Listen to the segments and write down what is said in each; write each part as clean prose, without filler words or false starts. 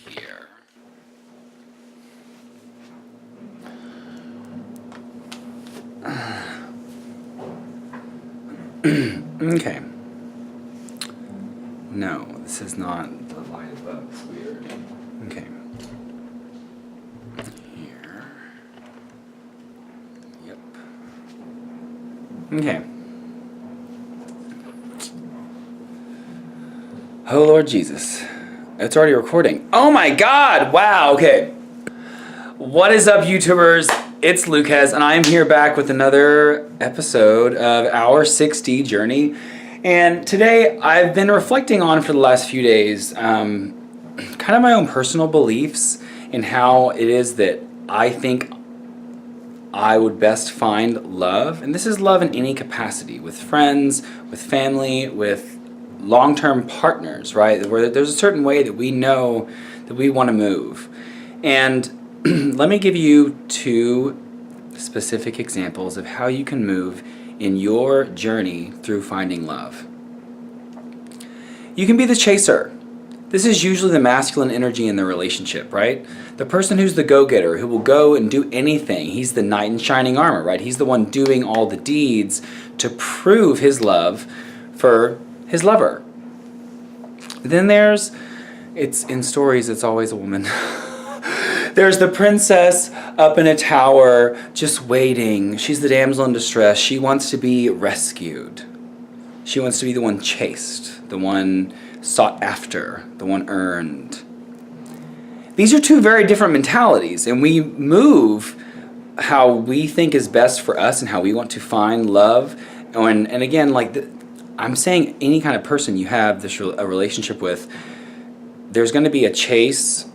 here. Okay. No, this is not the light above. It's weird. Okay. Here. Yep. Okay. Oh, Lord Jesus. It's already recording. Oh my God! Wow, okay. What is up, YouTubers? It's Lucas, and I'm here back with another episode of our 6D journey. And today, I've been reflecting on for the last few days, kind of my own personal beliefs in how it is that I think I would best find love. And this is love in any capacity, with friends, with family, with long-term partners, right? Where there's a certain way that we know that we want to move. And let me give you two specific examples of how you can move in your journey through finding love. You can be the chaser. This is usually the masculine energy in the relationship, right? The person who's the go-getter, who will go and do anything. He's the knight in shining armor, right? He's the one doing all the deeds to prove his love for his lover. Then it's in stories, it's always a woman. There's the princess up in a tower just waiting. She's the damsel in distress. She wants to be rescued. She wants to be the one chased, the one sought after, the one earned. These are two very different mentalities, and we move how we think is best for us and how we want to find love. And again, I'm saying any kind of person you have a relationship with, there's going to be a chase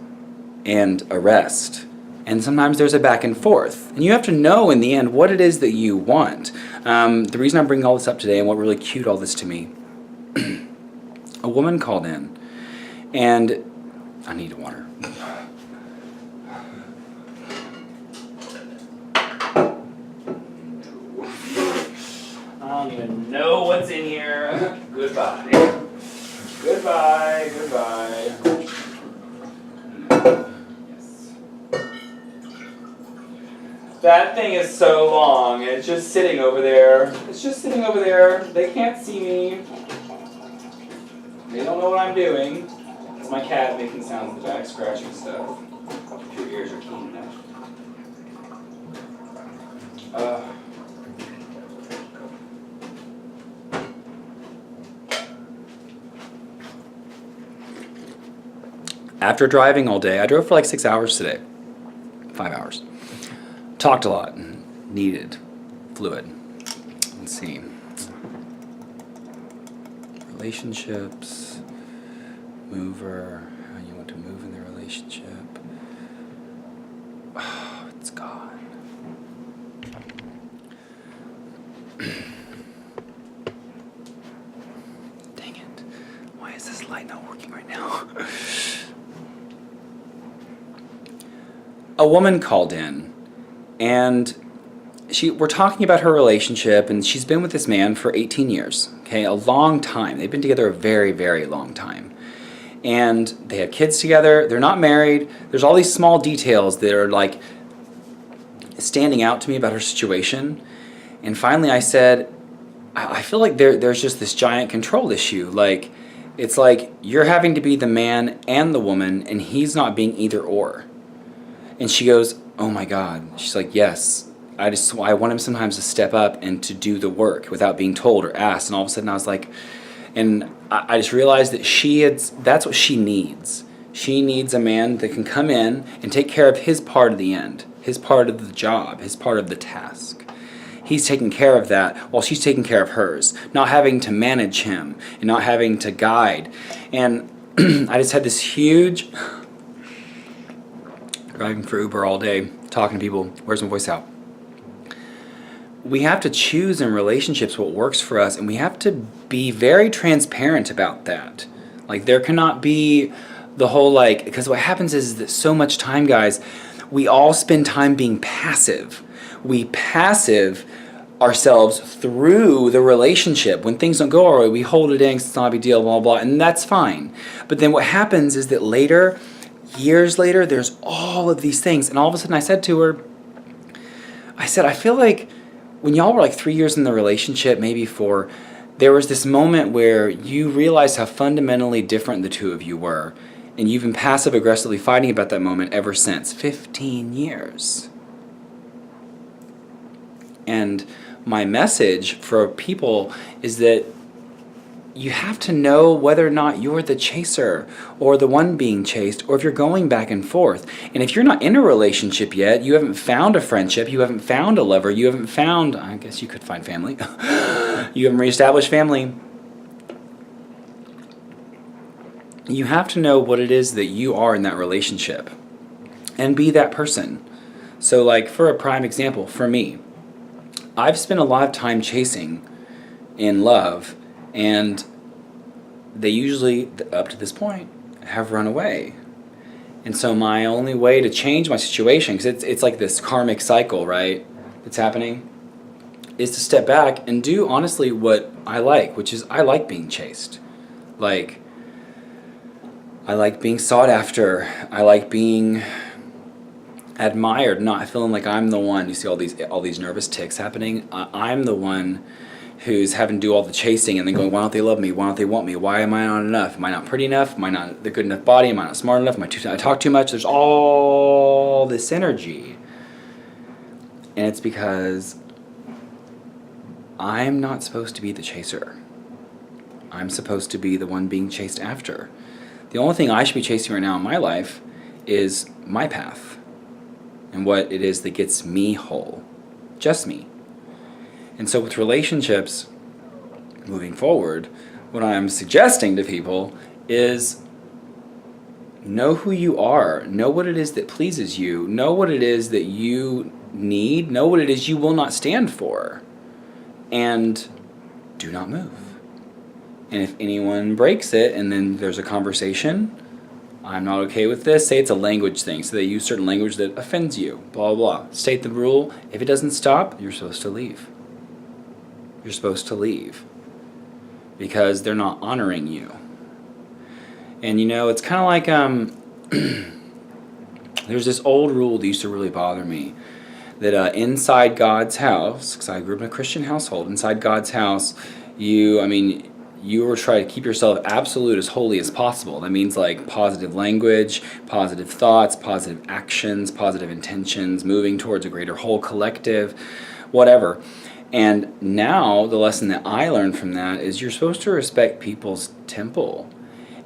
and a rest. And sometimes there's a back and forth. And you have to know in the end what it is that you want. The reason I'm bringing all this up today and what really cued all this to me, a woman called in, and I need water. I don't even know what's in here. Goodbye. Goodbye. Yes. That thing is so long. It's just sitting over there. They can't see me. They don't know what I'm doing. It's my cat making sounds in the back, scratching stuff. If your ears are keen enough. After driving all day, I drove for like 6 hours today. 5 hours. Talked a lot. Needed fluid. Let's see. Relationships. Mover. How you want to move in the relationship. Oh, it's gone. Dang it. Why is this light not working right now? A woman called in, and we're talking about her relationship, and she's been with this man for 18 years, okay, a long time. They've been together a very, very long time. And they have kids together. They're not married. There's all these small details that are like standing out to me about her situation. And finally I said, I feel like there's just this giant control issue. Like, it's like you're having to be the man and the woman, and he's not being either or. And she goes, oh my God. She's like, yes, I want him sometimes to step up and to do the work without being told or asked. And all of a sudden I was like, and I just realized that that's what she needs. She needs a man that can come in and take care of his part of the end, his part of the job, his part of the task. He's taking care of that while she's taking care of hers, not having to manage him and not having to guide. And I just had this huge... Driving for Uber all day, talking to people. Where's my voice out? We have to choose in relationships what works for us, and we have to be very transparent about that. Like, there cannot be the whole, because what happens is that so much time, guys, we all spend time being passive. We passive ourselves through the relationship. When things don't go our way, we hold it in, it's not a big deal, blah, blah, blah, and that's fine. But then what happens is that later, years later, there's all of these things. And all of a sudden I said to her, I feel like when y'all were like 3 years in the relationship, maybe 4, there was this moment where you realized how fundamentally different the two of you were. And you've been passive aggressively fighting about that moment ever since. 15 years. And my message for people is that you have to know whether or not you're the chaser or the one being chased, or if you're going back and forth. And if you're not in a relationship yet, you haven't found a friendship, you haven't found a lover, you haven't found, I guess you could find family, you haven't reestablished family, you have to know what it is that you are in that relationship and be that person. So like for a prime example, for me, I've spent a lot of time chasing in love, and they usually, up to this point, have run away. And so my only way to change my situation, because it's like this karmic cycle, right, that's happening, is to step back and do honestly what I like, which is I like being chased. Like, I like being sought after. I like being admired, not feeling like I'm the one. You see all these nervous tics happening. I'm the one who's having to do all the chasing and then going, why don't they love me? Why don't they want me? Why am I not enough? Am I not pretty enough? Am I not the good enough body? Am I not smart enough? I talk too much? There's all this energy. And it's because I'm not supposed to be the chaser. I'm supposed to be the one being chased after. The only thing I should be chasing right now in my life is my path and what it is that gets me whole. Just me. And so with relationships, moving forward, what I'm suggesting to people is know who you are. Know what it is that pleases you. Know what it is that you need. Know what it is you will not stand for. And do not move. And if anyone breaks it and then there's a conversation, I'm not okay with this, say it's a language thing. So they use certain language that offends you, blah, blah, blah. State the rule. If it doesn't stop, you're supposed to leave. You're supposed to leave because they're not honoring you. And you know, it's kind of like there's this old rule that used to really bother me, that inside God's house, because I grew up in a Christian household, inside God's house, you were trying to keep yourself absolute, as holy as possible. That means like positive language, positive thoughts, positive actions, positive intentions, moving towards a greater whole collective, whatever. And now the lesson that I learned from that is you're supposed to respect people's temple.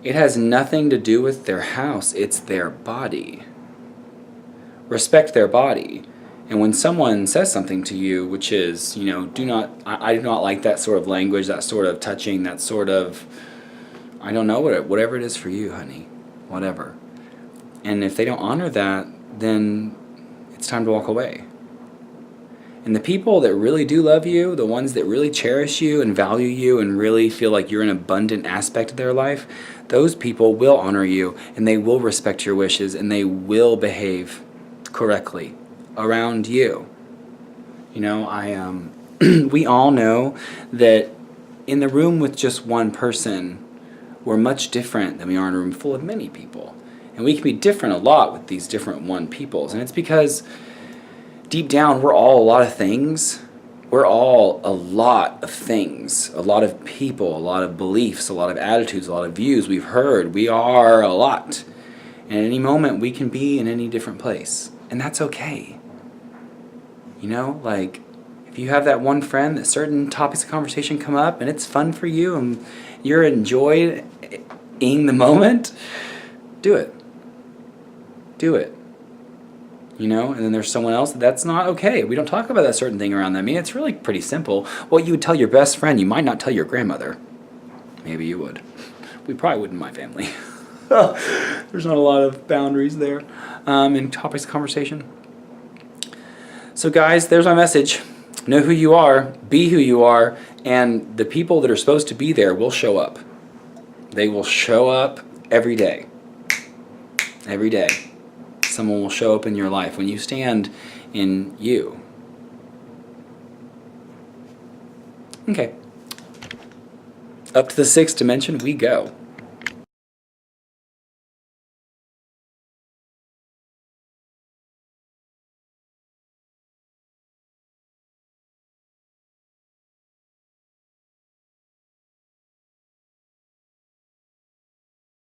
It has nothing to do with their house. It's their body. Respect their body. And when someone says something to you, which is, I do not like that sort of language, that sort of touching, that sort of, I don't know, whatever it is for you, honey, whatever. And if they don't honor that, then it's time to walk away. And the people that really do love you, the ones that really cherish you and value you and really feel like you're an abundant aspect of their life, those people will honor you and they will respect your wishes and they will behave correctly around you. We all know that in the room with just one person, we're much different than we are in a room full of many people. And we can be different a lot with these different one peoples. And it's because deep down, we're all a lot of things. We're all a lot of things, a lot of people, a lot of beliefs, a lot of attitudes, a lot of views we've heard. We are a lot. And at any moment, we can be in any different place. And that's okay. If you have that one friend that certain topics of conversation come up and it's fun for you and you're enjoying the moment, do it. Do it. And then there's someone else that's not okay. We don't talk about that certain thing around them. It's really pretty simple. What you would tell your best friend, you might not tell your grandmother. Maybe you would. We probably would in my family. There's not a lot of boundaries there in topics of conversation. So guys, there's my message. Know who you are, be who you are, and the people that are supposed to be there will show up. They will show up every day. Every day. Someone will show up in your life when you stand in you. Okay. Up to the 6th dimension we go.